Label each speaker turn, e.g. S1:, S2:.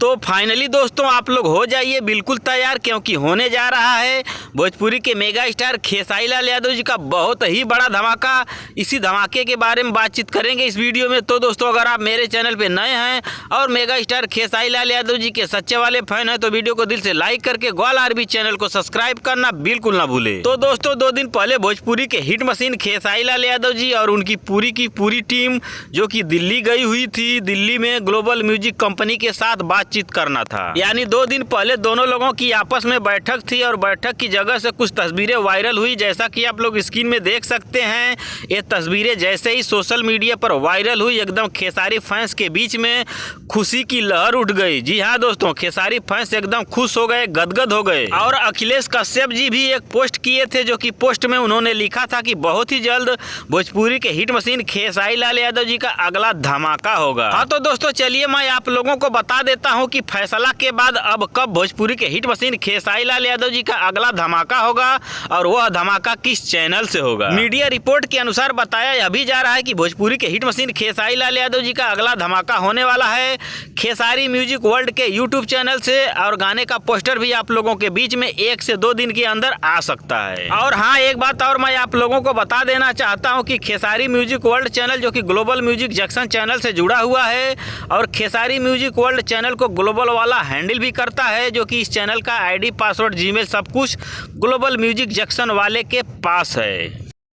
S1: तो फाइनली दोस्तों आप लोग हो जाइए बिल्कुल तैयार, क्योंकि होने जा रहा है भोजपुरी के मेगा स्टार खेसारी लाल यादव जी का बहुत ही बड़ा धमाका। इसी धमाके के बारे में बातचीत करेंगे इस वीडियो में। तो दोस्तों अगर आप मेरे चैनल पे नए हैं और मेगा स्टार खेसारी लाल यादव जी के सच्चे वाले फैन हैं तो वीडियो को दिल से लाइक करके ग्वाल आरबी चैनल को सब्सक्राइब करना बिल्कुल ना भूले। तो दोस्तों 2 दिन पहले भोजपुरी के हिट मशीन खेसारी लाल यादव जी और उनकी पूरी की पूरी टीम जो कि दिल्ली गई हुई थी, दिल्ली में ग्लोबल म्यूजिक कंपनी के साथ बातचीत करना था। यानी 2 दिन पहले दोनों लोगों की आपस में बैठक थी और बैठक की जगह से कुछ तस्वीरें वायरल हुई, जैसा कि आप लोग स्क्रीन में देख सकते हैं। ये तस्वीरें जैसे ही सोशल मीडिया पर वायरल हुई एकदम खेसारी फैंस के बीच में खुशी की लहर उठ गई। जी हाँ दोस्तों, खेसारी फैंस एकदम खुश हो गए, गदगद हो गए। और अखिलेश कश्यप जी भी एक पोस्ट किए थे, जो कि पोस्ट में उन्होंने लिखा था कि बहुत ही जल्द भोजपुरी के हिट मशीन खेसारी लाल यादव जी का अगला धमाका होगा। हाँ तो दोस्तों चलिए मैं आप लोगों को बता देता हूँ कि फैसला के बाद अब कब भोजपुरी के हिट मशीन खेसारी लाल यादव जी का अगला धमाका होगा और वह धमाका किस चैनल से होगा। मीडिया रिपोर्ट के अनुसार बताया अभी जा रहा है कि भोजपुरी के हिट मशीन खेसारी लाल यादव जी का अगला धमाका होने वाला है खेसारी म्यूजिक वर्ल्ड के यूट्यूब चैनल से, और गाने का पोस्टर भी आप लोगों के बीच में 1 से 2 दिन के अंदर आ सकता है। और हाँ एक बात और मैं आप लोगों को बता देना चाहता हूँ कि खेसारी म्यूजिक वर्ल्ड चैनल जो कि ग्लोबल म्यूजिक जंक्शन चैनल से जुड़ा हुआ है और खेसारी म्यूजिक वर्ल्ड चैनल को ग्लोबल वाला हैंडल भी करता है, जो कि इस चैनल का आईडी पासवर्ड जीमेल सब कुछ ग्लोबल म्यूजिक जंक्शन वाले के पास है।